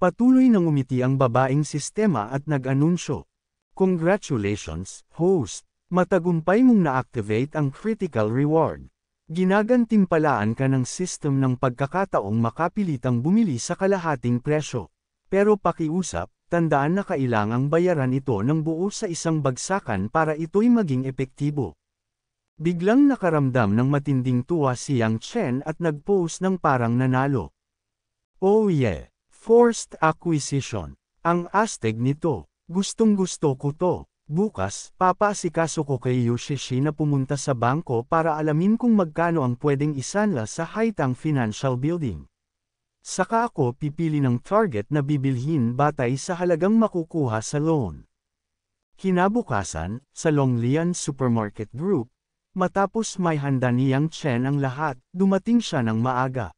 Patuloy na ngumiti ang babaeng sistema at nag-anunsyo. Congratulations, host! Matagumpay mong na-activate ang critical reward. Ginagantimpalaan ka ng system ng pagkakataong makapilitang bumili sa kalahating presyo. Pero pakiusap, tandaan na kailangang bayaran ito ng buo sa isang bagsakan para ito'y maging epektibo. Biglang nakaramdam ng matinding tuwa si Yang Chen at nag-post ng parang nanalo. Oh yeah! Forced acquisition. Ang astig nito. Gustong-gusto ko to. Bukas, papaasikaso ko kay Yoshishi na pumunta sa bangko para alamin kung magkano ang pwedeng isanla sa Haitang Financial Building. Saka ako pipili ng target na bibilhin batay sa halagang makukuha sa loan. Kinabukasan, sa Longlian Supermarket Group, matapos may handa ni Yang Chen ang lahat, dumating siya ng maaga.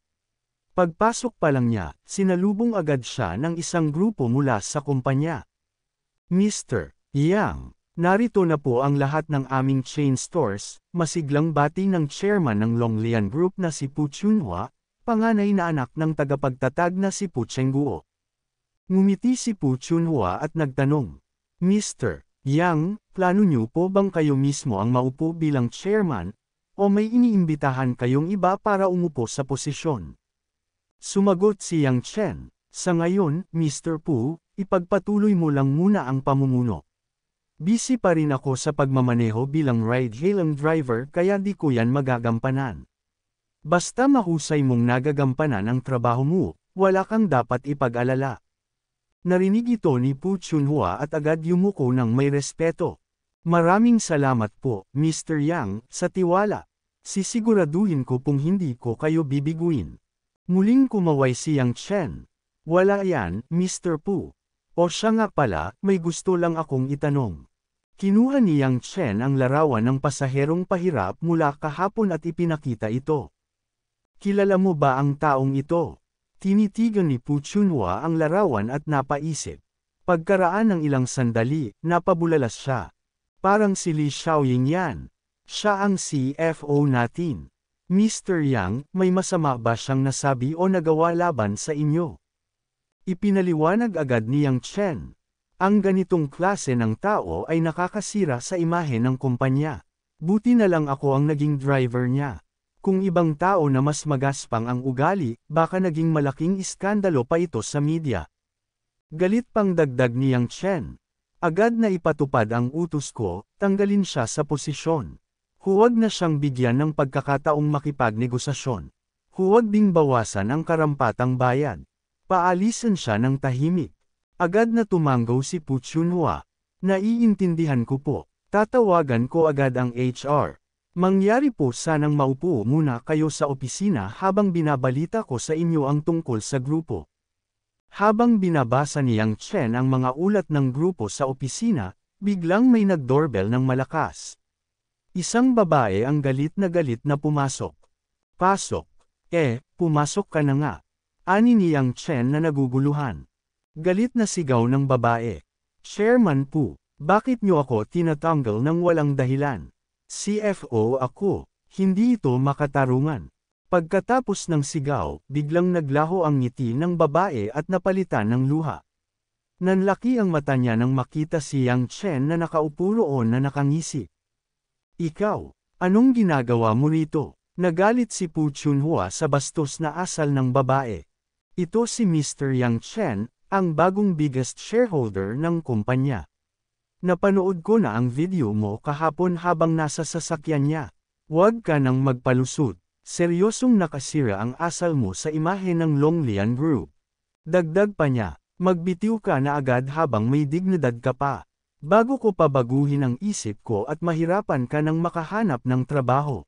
Pagpasok pa lang niya, sinalubong agad siya ng isang grupo mula sa kumpanya. Mr. Yang, narito na po ang lahat ng aming chain stores, masiglang bati ng chairman ng Longlian Group na si Pu Chunhua, panganay na anak ng tagapagtatag na si Pu Chengguo. Ngumiti si Pu Chunhua at nagtanong, Mr. Yang, plano niyo po bang kayo mismo ang maupo bilang chairman, o may iniimbitahan kayong iba para umupo sa posisyon? Sumagot si Yang Chen, sa ngayon, Mr. Pu, ipagpatuloy mo lang muna ang pamumuno. Busy pa rin ako sa pagmamaneho bilang ride-hailing driver kaya di ko yan magagampanan. Basta mahusay mong nagagampanan ang trabaho mo, wala kang dapat ipag-alala. Narinig ito ni Pu Chunhua at agad yumuko ng may respeto. Maraming salamat po, Mr. Yang, sa tiwala. Sisiguraduhin ko kung hindi ko kayo bibiguin. Muling kumaway si Yang Chen. Wala yan, Mr. Pu. O siya nga pala, may gusto lang akong itanong. Kinuha ni Yang Chen ang larawan ng pasaherong pahirap mula kahapon at ipinakita ito. Kilala mo ba ang taong ito? Tinitigan ni Pu Chunhua ang larawan at napaisip. Pagkaraan ng ilang sandali, napabulalas siya. Parang si Li Xiaoying yan. Siya ang CFO natin. Mr. Yang, may masama ba siyang nasabi o nagawa laban sa inyo? Ipinaliwanag agad ni Yang Chen. Ang ganitong klase ng tao ay nakakasira sa imahe ng kumpanya. Buti na lang ako ang naging driver niya. Kung ibang tao na mas magaspang ang ugali, baka naging malaking iskandalo pa ito sa media. Galit pang dagdag ni Yang Chen. Agad na ipatupad ang utos ko, tanggalin siya sa posisyon. Huwag na siyang bigyan ng pagkakataong makipagnegosasyon. Huwag ding bawasan ang karampatang bayad. Paalisan siya ng tahimik. Agad na tumanggaw si Pu Chunhua. Naiintindihan ko po. Tatawagan ko agad ang HR. Mangyari po sanang maupo muna kayo sa opisina habang binabalita ko sa inyo ang tungkol sa grupo. Habang binabasa ni Yang Chen ang mga ulat ng grupo sa opisina, biglang may nag-doorbell ng malakas. Isang babae ang galit na pumasok. Pasok. Pumasok ka na nga. Ani ni Yang Chen na naguguluhan. Galit na sigaw ng babae. Chairman Pu, bakit niyo ako tinatanggal ng walang dahilan? CFO ako, hindi ito makatarungan. Pagkatapos ng sigaw, biglang naglaho ang ngiti ng babae at napalitan ng luha. Nanlaki ang mata niya nang makita si Yang Chen na nakaupo roon na nakangisi. Ikaw, anong ginagawa mo rito? Nagalit si Pu Chunhua sa bastos na asal ng babae. Ito si Mr. Yang Chen, ang bagong biggest shareholder ng kumpanya. Napanood ko na ang video mo kahapon habang nasa sasakyan niya. Huwag ka nang magpalusot. Seryosong nakasira ang asal mo sa imahe ng Longlian Group. Dagdag pa niya, magbitiw ka na agad habang may dignidad ka pa. Bago ko pabaguhin ang isip ko at mahirapan ka ng makahanap ng trabaho.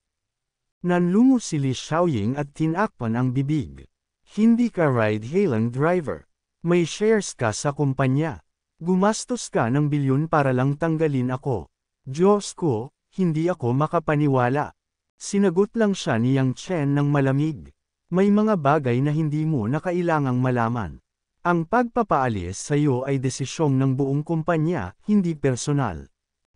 Nanlungo si Li Xiaoying at tinakpan ang bibig. Hindi ka ride-hailing driver. May shares ka sa kumpanya. Gumastos ka ng bilyon para lang tanggalin ako. Diyos ko, hindi ako makapaniwala. Sinagot lang siya ni Yang Chen ng malamig. May mga bagay na hindi mo na kailangang malaman. Ang pagpapaalis sa iyo ay desisyong ng buong kumpanya, hindi personal.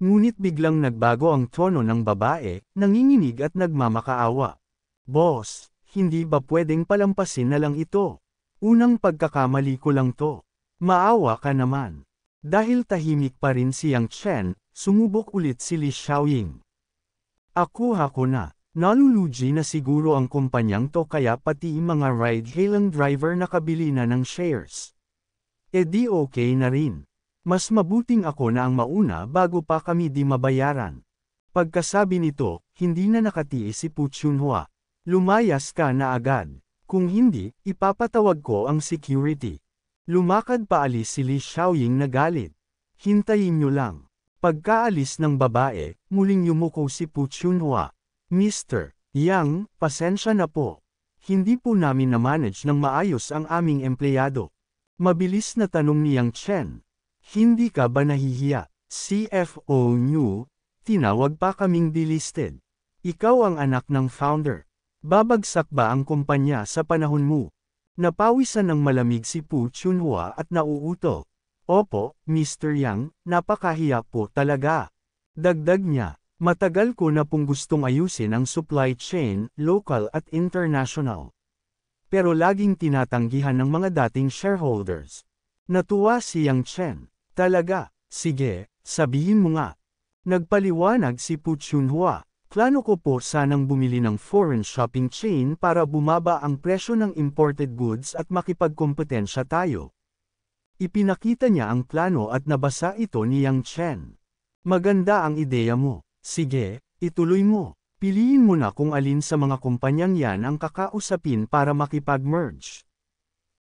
Ngunit biglang nagbago ang tono ng babae, nanginginig at nagmamakaawa. Boss, hindi ba pwedeng palampasin na lang ito? Unang pagkakamali ko lang to. Maawa ka naman. Dahil tahimik pa rin si Yang Chen, sumubok ulit si Li Xiaoying. Akuha ko na. Nalulugi na siguro ang kumpanyang to kaya pati mga ride-hailing driver nakabili na ng shares. E di okay na rin. Mas mabuting ako na ang mauna bago pa kami di mabayaran. Pagkasabi nito, hindi na nakatiis si Pu Chunhua. Lumayas ka na agad. Kung hindi, ipapatawag ko ang security. Lumakad paalis si Li Xiaoying na galit. Hintayin nyo lang. Pagkaalis ng babae, muling yumuko si Pu Chunhua. Mr. Yang, pasensya na po. Hindi po namin na-manage ng maayos ang aming empleyado. Mabilis na tanong ni Yang Chen. Hindi ka ba nahihiya? CFO nyo, tinawag pa kaming delisted. Ikaw ang anak ng founder. Babagsak ba ang kumpanya sa panahon mo? Napawisan ng malamig si Pu Chunhua at nauuto. Opo, Mr. Yang, napakahiya po talaga. Dagdag niya. Matagal ko na pong gustong ayusin ang supply chain, local at international. Pero laging tinatanggihan ng mga dating shareholders. Natuwa si Yang Chen. Talaga, sige, sabihin mo nga. Nagpaliwanag si Pu Chunhua. Plano ko po sanang bumili ng foreign shopping chain para bumaba ang presyo ng imported goods at makipagkompetensya tayo. Ipinakita niya ang plano at nabasa ito ni Yang Chen. Maganda ang ideya mo. Sige, ituloy mo. Piliin mo na kung alin sa mga kumpanyang yan ang kakausapin para makipag-merge.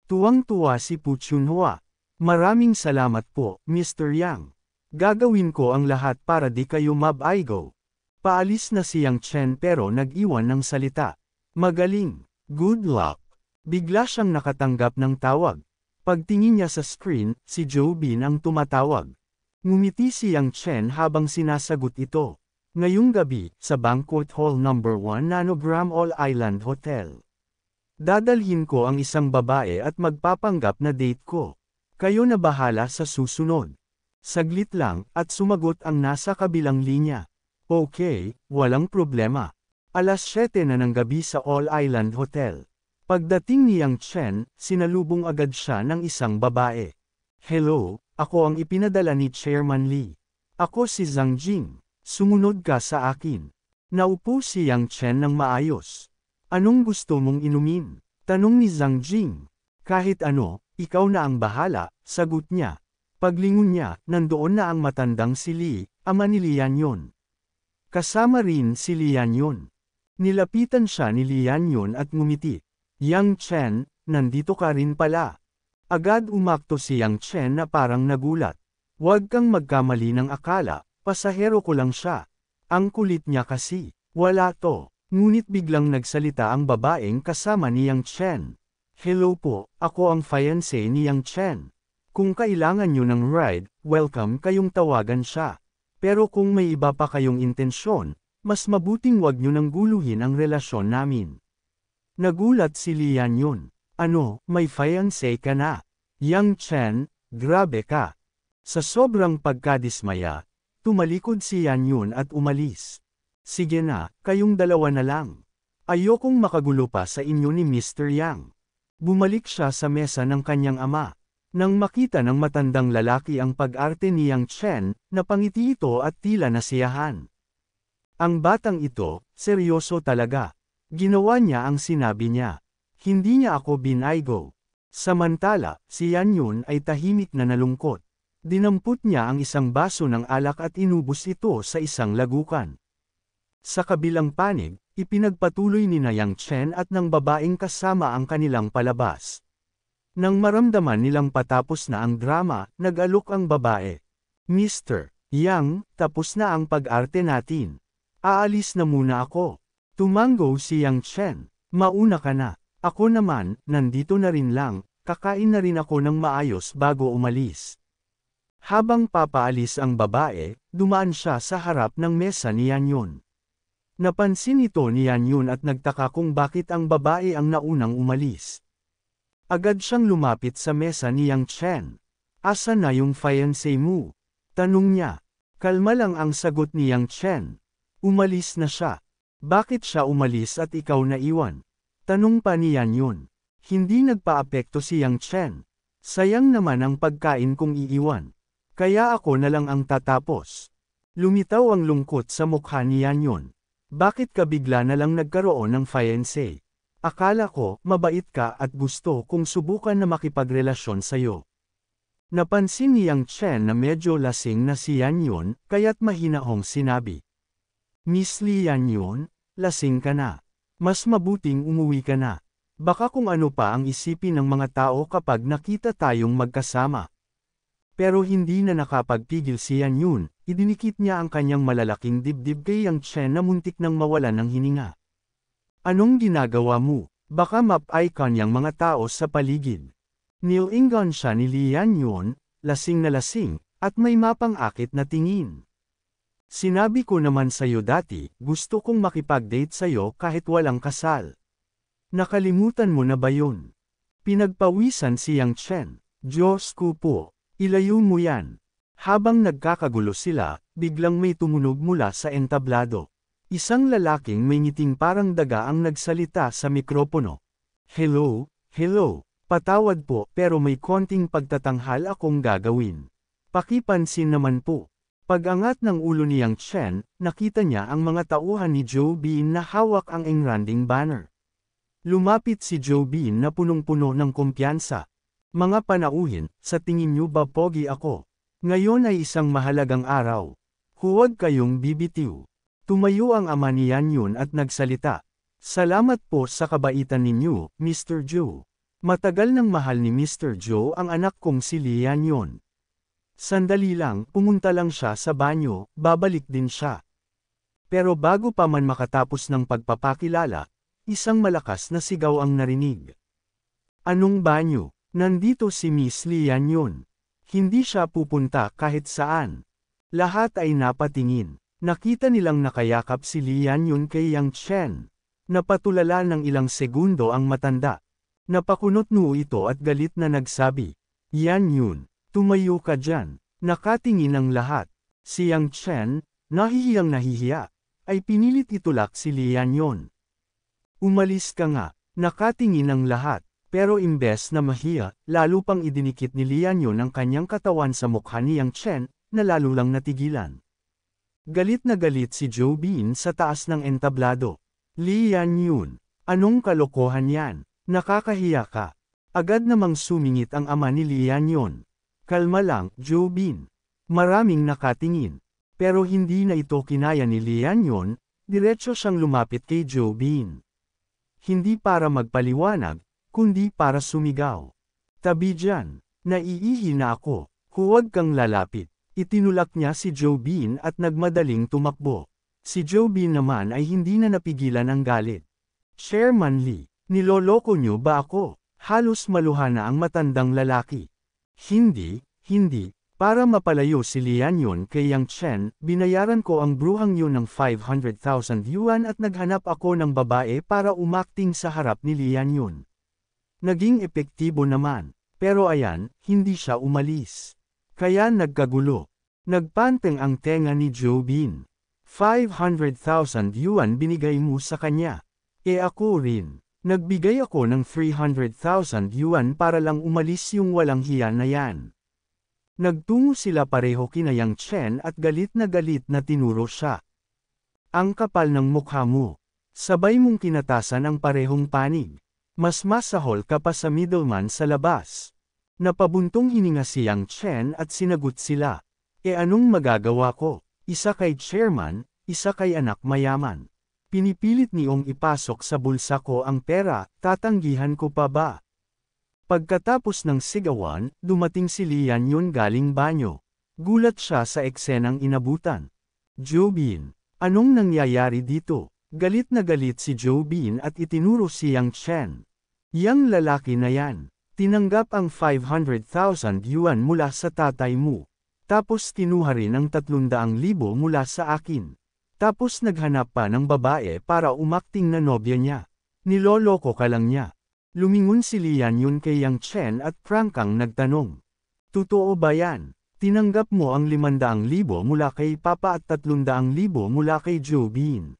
Tuwang-tuwa si Pu Chunhua. Maraming salamat po, Mr. Yang. Gagawin ko ang lahat para di kayo mab-aigo. Paalis na si Yang Chen pero nag-iwan ng salita. Magaling. Good luck. Bigla siyang nakatanggap ng tawag. Pagtingin niya sa screen, si Joe Bin ang tumatawag. Ngumiti si Yang Chen habang sinasagot ito. Ngayong gabi, sa Banquet Hall No. 1 Nanogram All Island Hotel. Dadalhin ko ang isang babae at magpapanggap na date ko. Kayo na bahala sa susunod. Saglit lang, at sumagot ang nasa kabilang linya. Okay, walang problema. Alas 7 na ng gabi sa All Island Hotel. Pagdating ni Yang Chen, sinalubong agad siya ng isang babae. Hello, ako ang ipinadala ni Chairman Lee. Ako si Zhang Jing. Sumunod ka sa akin. Naupo si Yang Chen ng maayos. Anong gusto mong inumin? Tanong ni Zhang Jing. Kahit ano, ikaw na ang bahala, sagot niya. Paglingon niya, nandoon na ang matandang si Lee, ama ni Lian Yun. Kasama rin si Lian Yun. Nilapitan siya ni Lian Yun at ngumiti. Yang Chen, nandito ka rin pala. Agad umakto si Yang Chen na parang nagulat. Huwag kang magkamali ng akala. Pasahero ko lang siya. Ang kulit niya kasi. Wala to. Ngunit biglang nagsalita ang babaeng kasama ni Yang Chen. Hello po, ako ang fiancé ni Yang Chen. Kung kailangan nyo ng ride, welcome kayong tawagan siya. Pero kung may iba pa kayong intensyon, mas mabuting wag nyo nang guluhin ang relasyon namin. Nagulat si Lian Yun. Ano, may fiancé ka na? Yang Chen, grabe ka. Sa sobrang pagkadismaya, tumalikod si Yan Yun at umalis. Sige na, kayong dalawa na lang. Ayokong makagulo pa sa inyo ni Mr. Yang. Bumalik siya sa mesa ng kanyang ama. Nang makita ng matandang lalaki ang pag-arte ni Yang Chen, napangiti ito at tila nasiyahan. Ang batang ito, seryoso talaga. Ginawa niya ang sinabi niya. Hindi niya ako binaigo. Samantala, si Yan Yun ay tahimik na nalungkot. Dinampot niya ang isang baso ng alak at inubos ito sa isang lagukan. Sa kabilang panig, ipinagpatuloy ni Yang Chen at ng babaeng kasama ang kanilang palabas. Nang maramdaman nilang patapos na ang drama, nag-alok ang babae. Mr. Yang, tapos na ang pag-arte natin. Aalis na muna ako. Tumango si Yang Chen. Mauna ka na. Ako naman, nandito na rin lang, kakain na rin ako ng maayos bago umalis. Habang papaalis ang babae, dumaan siya sa harap ng mesa ni Yan Yun. Napansin ito ni Yan Yun at nagtaka kung bakit ang babae ang naunang umalis. Agad siyang lumapit sa mesa ni Yang Chen. Asa na yung fiancé mo? Tanong niya. Kalma lang ang sagot ni Yang Chen. Umalis na siya. Bakit siya umalis at ikaw naiwan? Tanong pa ni Yan Yun. Hindi nagpaapekto si Yang Chen. Sayang naman ang pagkain kong iiwan. Kaya ako na lang ang tatapos. Lumitaw ang lungkot sa mukha ni Yanyon. Bakit ka bigla na lang nagkaroon ng fiancé? Akala ko, mabait ka at gusto kong subukan na makipagrelasyon sa'yo. Napansin ni Yang Chen na medyo lasing na si Yanyon, kaya't mahinahong sinabi. Miss Li Yanyon, lasing ka na. Mas mabuting umuwi ka na. Baka kung ano pa ang isipin ng mga tao kapag nakita tayong magkasama. Pero hindi na nakapagpigil si Yanyon, idinikit niya ang kanyang malalaking dibdib kay Yang Chen na muntik nang mawalan ng hininga. Anong ginagawa mo? Baka map-icon yang mga tao sa paligid. Nilingon siya ni Li Yanyon, lasing na lasing, at may mapang-akit na tingin. Sinabi ko naman sa'yo dati, gusto kong makipag-date sa'yo kahit walang kasal. Nakalimutan mo na ba yun? Pinagpawisan si Yang Chen. Diyos ko po, ilayo mo yan. Habang nagkakagulo sila, biglang may tumunog mula sa entablado. Isang lalaking may ngiting parang daga ang nagsalita sa mikropono. Hello, hello, patawad po pero may konting pagtatanghal akong gagawin. Pakipansin naman po. Pag-angat ng ulo ni Yang Chen, nakita niya ang mga tauhan ni Joe Bean na hawak ang engranding banner. Lumapit si Joe Bean na punong-puno ng kumpiyansa. Mga panauhin, sa tingin niyo ba pogi ako? Ngayon ay isang mahalagang araw. Huwag kayong bibitiw. Tumayo ang ama ni Yanyon at nagsalita. Salamat po sa kabaitan ninyo, Mr. Joe. Matagal nang mahal ni Mr. Joe ang anak kong si Li Yanyon. Sandali lang, pumunta lang siya sa banyo, babalik din siya. Pero bago pa man makatapos ng pagpapakilala, isang malakas na sigaw ang narinig. Anong banyo? Nandito si Miss Li Yanyon. Hindi siya pupunta kahit saan. Lahat ay napatingin. Nakita nilang nakayakap si Li Yanyon kay Yang Chen. Napatulala ng ilang segundo ang matanda. Napakunot noo ito at galit na nagsabi, Yanyon, tumayo ka dyan. Nakatingin ang lahat. Si Yang Chen, nahihiyang nahihiya, ay pinilit itulak si Li Yanyon. Umalis ka nga. Nakatingin ang lahat. Pero imbes na mahiya, lalo pang idinikit ni Li Yanyon ang kanyang katawan sa mukha ni Yang Chen, na lalo lang natigilan. Galit na galit si Joe Bean sa taas ng entablado. Li Yanyon, anong kalokohan yan? Nakakahiya ka. Agad namang sumingit ang ama ni Li Yanyon. Kalma lang, Joe Bean. Maraming nakatingin. Pero hindi na ito kinaya ni Li Yanyon, diretso siyang lumapit kay Joe Bean. Hindi para magpaliwanag, kundi para sumigaw. Tabi dyan, naiihi na ako, huwag kang lalapit. Itinulak niya si Joe Bean at nagmadaling tumakbo. Si Joe Bean naman ay hindi na napigilan ang galit. Chairman Lee, niloloko niyo ba ako? Halos maluha na ang matandang lalaki. Hindi, para mapalayo si Li Yanyon kay Yang Chen, binayaran ko ang bruhang yun ng 500,000 yuan at naghanap ako ng babae para umakting sa harap ni Li Yanyon. Naging epektibo naman, pero ayan, hindi siya umalis. Kaya nagkagulo. Nagpanteng ang tenga ni Joe Bean. 500,000 yuan binigay mo sa kanya. Ako rin. Nagbigay ako ng 300,000 yuan para lang umalis yung walang hiya na yan. Nagtungo sila pareho kina Yang Chen at galit na tinuro siya. Ang kapal ng mukha mo. Sabay mong kinatasan ang parehong panig. Mas masahol ka pa sa middleman sa labas. Napabuntong hininga si Yang Chen at sinagot sila. Anong magagawa ko? Isa kay chairman, isa kay anak mayaman. Pinipilit niyong ipasok sa bulsa ko ang pera, tatanggihan ko pa ba? Pagkatapos ng sigawan, dumating si Li Yanyon galing banyo. Gulat siya sa eksenang inabutan. Joe Bean, anong nangyayari dito? Galit na galit si Joe Bean at itinuro si Yang Chen. Yang lalaki na yan. Tinanggap ang 500,000 yuan mula sa tatay mo. Tapos kinuha rin ang 300,000 mula sa akin. Tapos naghanap pa ng babae para umakting na nobya niya. Niloloko ka lang niya. Lumingon si Li Yanyon kay Yang Chen at prangkang nagtanong. Totoo ba yan? Tinanggap mo ang 500,000 mula kay Papa at 300,000 mula kay Joe Bean.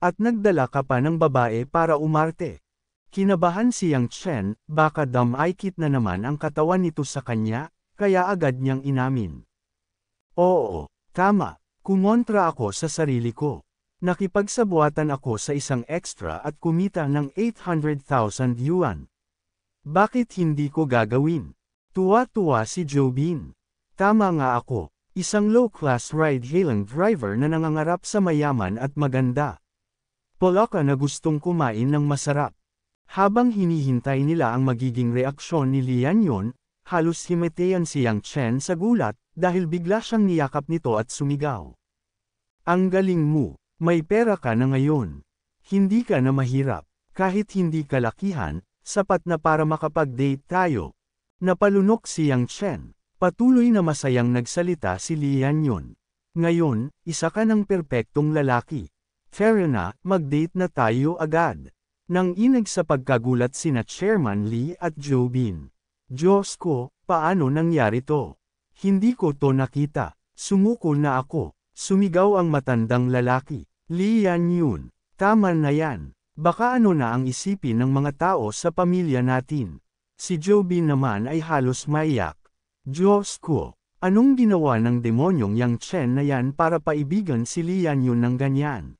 At nagdala ka pa ng babae para umarte. Kinabahan si Yang Chen, baka damaykit na naman ang katawan nito sa kanya, kaya agad niyang inamin. Oo, tama, kumontra ako sa sarili ko. Nakipagsabuatan ako sa isang extra at kumita ng 800,000 yuan. Bakit hindi ko gagawin? Tuwa-tuwa si Jobin. Tama nga ako, isang low-class ride-hailing driver na nangangarap sa mayaman at maganda. Polaka na gustong kumain ng masarap. Habang hinihintay nila ang magiging reaksyon ni Lian Yun, halos himatayan si Yang Chen sa gulat, dahil bigla siyang niyakap nito at sumigaw. Ang galing mo, may pera ka na ngayon. Hindi ka na mahirap, kahit hindi kalakihan, sapat na para makapag-date tayo. Napalunok si Yang Chen, patuloy na masayang nagsalita si Lian Yun. Ngayon, isa ka ng perpektong lalaki. Fair na, mag-date na tayo agad. Nang inag sa pagkagulat sina Chairman Lee at Jobin. Diyos ko, paano nangyari to? Hindi ko to nakita. Sumuko na ako. Sumigaw ang matandang lalaki. Lian Yun, tama na yan. Baka ano na ang isipin ng mga tao sa pamilya natin. Si Jobin naman ay halos maiyak. Diyos ko, anong ginawa ng demonyong Yang Chen na yan para paibigan si Lian Yun ng ganyan?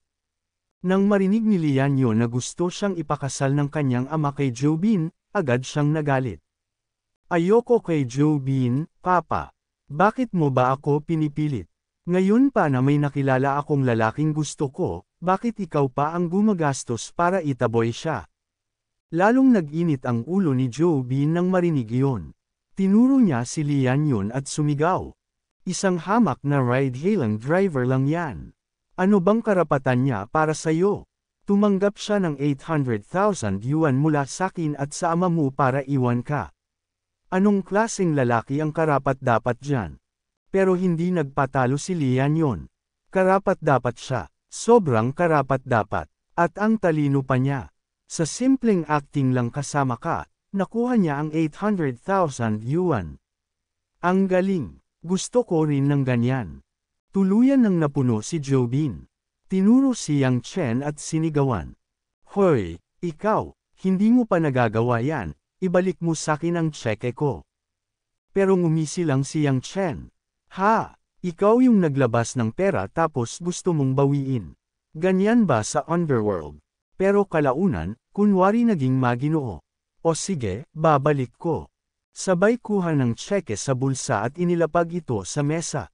Nang marinig ni Lian Yun na gusto siyang ipakasal ng kanyang ama kay Jobin, agad siyang nagalit. Ayoko kay Jobin, Papa. Bakit mo ba ako pinipilit? Ngayon pa na may nakilala akong lalaking gusto ko, bakit ikaw pa ang gumagastos para itaboy siya? Lalong nag-init ang ulo ni Jobin nang marinig iyon. Tinuro niya si Lian Yun at sumigaw. Isang hamak na ride-hailing driver lang yan. Ano bang karapatan niya para sa'yo? Tumanggap siya ng 800,000 yuan mula sakin at sa ama mo para iwan ka. Anong klaseng lalaki ang karapat-dapat dyan? Pero hindi nagpatalo si Lian Yun. Karapat-dapat siya, sobrang karapat-dapat, at ang talino pa niya. Sa simpleng acting lang kasama ka, nakuha niya ang 800,000 yuan. Ang galing, gusto ko rin ng ganyan. Tuluyan nang napuno si Jobin. Tinuro si Yang Chen at sinigawan. Hoy, ikaw, hindi mo pa nagagawa yan, ibalik mo sakin ang tseke ko. Pero ngumisi lang si Yang Chen. Ha, ikaw yung naglabas ng pera tapos gusto mong bawiin. Ganyan ba sa underworld? Pero kalaunan, kunwari naging maginoo. O sige, babalik ko. Sabay kuha ng tseke sa bulsa at inilapag ito sa mesa.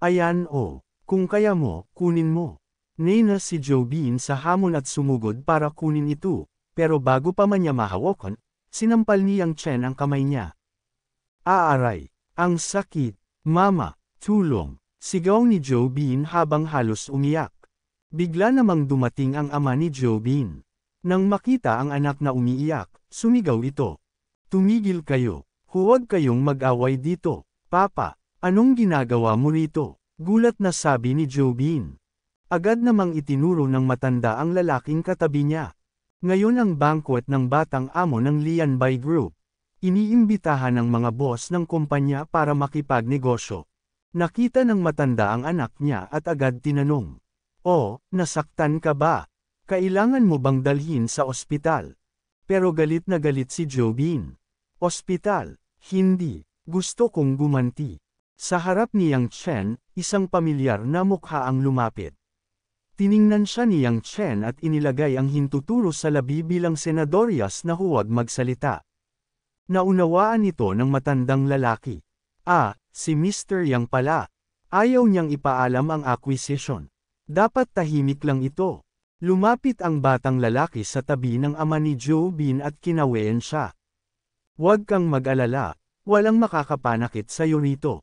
Ayan o, kung kaya mo, kunin mo. Nena si Jobin sa hamon at sumugod para kunin ito, pero bago pa man niya mahawakan, sinampal ni Yang Chen ang kamay niya. Aaray, ang sakit, mama, tulong, sigaw ni Jobin habang halos umiyak. Bigla namang dumating ang ama ni Jobin. Nang makita ang anak na umiiyak, sumigaw ito. Tumigil kayo, huwag kayong mag-away dito, Papa. Anong ginagawa mo rito? Gulat na sabi ni Jobin. Agad namang itinuro ng matanda ang lalaking katabi niya. Ngayon ang banquet ng batang amo ng Lianbai Group. Iniimbitahan ng mga boss ng kumpanya para makipagnegosyo. Nakita ng matanda ang anak niya at agad tinanong. Oh, nasaktan ka ba? Kailangan mo bang dalhin sa ospital? Pero galit na galit si Jobin. Ospital? Hindi. Gusto kong gumanti. Sa harap ni Yang Chen, isang pamilyar na mukha ang lumapit. Tiningnan siya ni Yang Chen at inilagay ang hintuturo sa labi bilang senadorias na huwag magsalita. Naunawaan ito ng matandang lalaki. Ah, si Mr. Yang pala. Ayaw niyang ipaalam ang acquisition. Dapat tahimik lang ito. Lumapit ang batang lalaki sa tabi ng ama ni Jobin at kinawayan siya. Huwag kang mag-alala, walang makakapanakit sa'yo rito.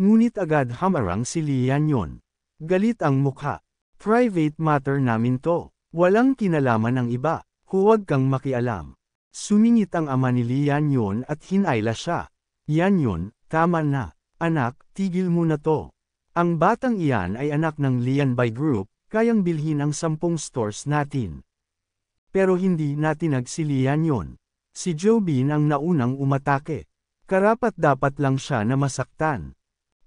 Ngunit agad hamarang si Lian Yun. Galit ang mukha. Private matter namin to. Walang kinalaman ang iba. Huwag kang makialam. Sumingit ang ama ni Lian Yun at hinayla siya. Yan Yun, tama na. Anak, tigil mo na to. Ang batang iyan ay anak ng Lianbai Group, kayang bilhin ang 10 stores natin. Pero hindi natinag si Lian Yun. Si Jobin ang naunang umatake. Karapat dapat lang siya na masaktan.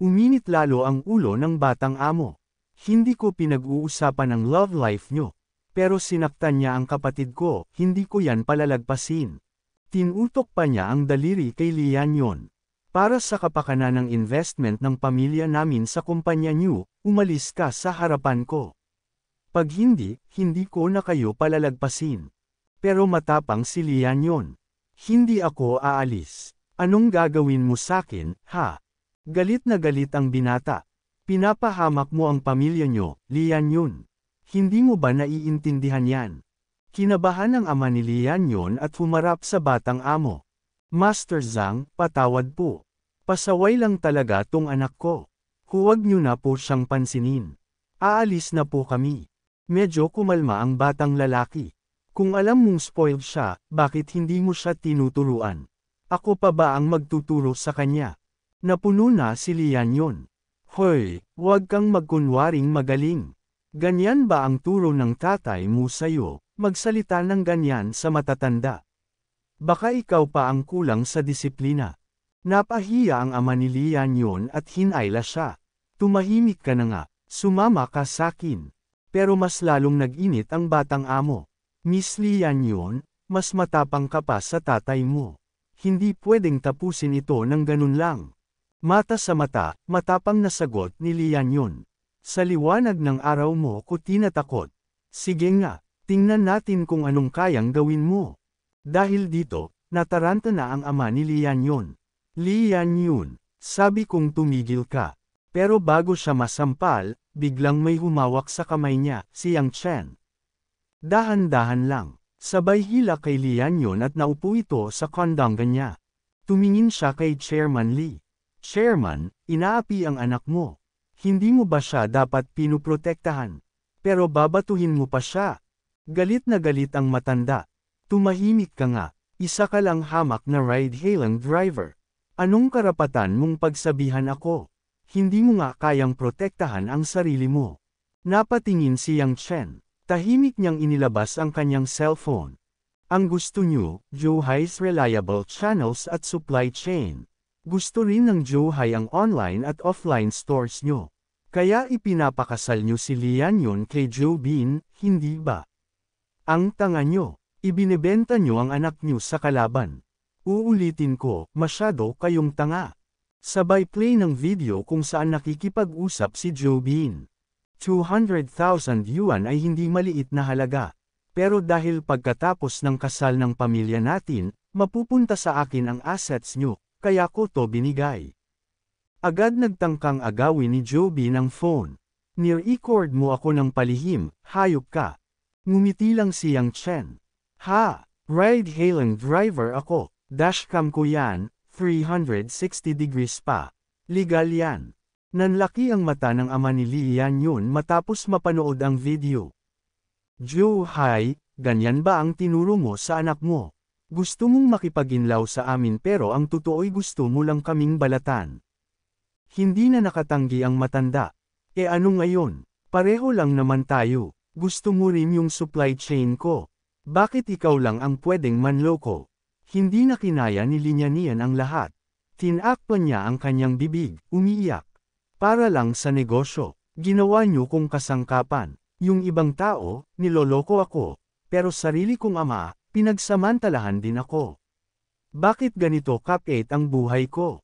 Uminit lalo ang ulo ng batang amo. Hindi ko pinag-uusapan ang love life nyo. Pero sinaktan niya ang kapatid ko, hindi ko yan palalagpasin. Tinutok pa niya ang daliri kay Lian Yun. Para sa kapakanan ng investment ng pamilya namin sa kumpanya niyo, umalis ka sa harapan ko. Pag hindi, hindi ko na kayo palalagpasin. Pero matapang si Lian Yun. Hindi ako aalis. Anong gagawin mo sakin, ha? Galit na galit ang binata. Pinapahamak mo ang pamilya niyo, Lian Yun. Hindi mo ba naiintindihan yan? Kinabahan ng ama ni Lian Yun at humarap sa batang amo. Master Zhang, patawad po. Pasaway lang talaga tong anak ko. Huwag niyo na po siyang pansinin. Aalis na po kami. Medyo kumalma ang batang lalaki. Kung alam mong spoiled siya, bakit hindi mo siya tinuturuan? Ako pa ba ang magtuturo sa kanya? Napuno na si Lian Yun. Hoy, huwag kang magkunwaring magaling. Ganyan ba ang turo ng tatay mo sa'yo, magsalita ng ganyan sa matatanda? Baka ikaw pa ang kulang sa disiplina. Napahiya ang ama ni Lian Yun at hinayla siya. Tumahimik ka na nga, sumama ka sakin. Pero mas lalong nag-init ang batang amo. Miss Lian Yun, mas matapang ka pa sa tatay mo. Hindi pwedeng tapusin ito ng ganun lang. Mata sa mata, matapang na sagot ni Lian Yun. Sa liwanag ng araw mo ko tinatakot. Sige nga, tingnan natin kung anong kayang gawin mo. Dahil dito, nataranta na ang ama ni Lian Yun. Lian Yun, sabi kong tumigil ka. Pero bago siya masampal, biglang may humawak sa kamay niya, si Yang Chen. Dahan-dahan lang, sabay hila kay Lian Yun at naupo ito sa kondangan niya. Tumingin siya kay Chairman Li. Chairman, inaapi ang anak mo. Hindi mo ba siya dapat pinuprotektahan? Pero babatuhin mo pa siya. Galit na galit ang matanda. Tumahimik ka nga, isa ka lang hamak na ride-hailing driver. Anong karapatan mong pagsabihan ako? Hindi mo nga kayang protektahan ang sarili mo. Napatingin si Yang Chen. Tahimik niyang inilabas ang kanyang cellphone. Ang gusto niyo, Zhouhai's reliable channels at supply chain. Gusto rin ng Zhouhai ang online at offline stores niyo. Kaya ipinapakasal niyo si Lian Yun kay Zhou Bin, hindi ba? Ang tanga niyo, ibinebenta niyo ang anak niyo sa kalaban. Uulitin ko, masyado kayong tanga. Sabay play ng video kung saan nakikipag-usap si Zhou Bin. 200,000 yuan ay hindi maliit na halaga. Pero dahil pagkatapos ng kasal ng pamilya natin, mapupunta sa akin ang assets nyo, kaya ko to binigay. Agad nagtangkang agawin ni Joby ng phone. Nire-record mo ako ng palihim, hayop ka. Ngumiti lang si Yang Chen. Ha, ride-hailing driver ako, dashcam ko yan, 360 degrees pa. Legal yan. Nanlaki ang mata ng ama ni Lian Yun matapos mapanood ang video. Zhouhai, ganyan ba ang tinuro mo sa anak mo? Gusto mong makipaginlaw sa amin pero ang totoo'y gusto mo lang kaming balatan. Hindi na nakatanggi ang matanda. E ano ngayon? Pareho lang naman tayo. Gusto mo rin yung supply chain ko. Bakit ikaw lang ang pwedeng manloko? Hindi na kinaya ni Lian ang lahat. Tinakpan niya ang kanyang bibig, umiiyak. Para lang sa negosyo, ginawa niyo kong kasangkapan. Yung ibang tao, niloloko ako, pero sarili kong ama, pinagsamantalahan din ako. Bakit ganito kapit ang buhay ko?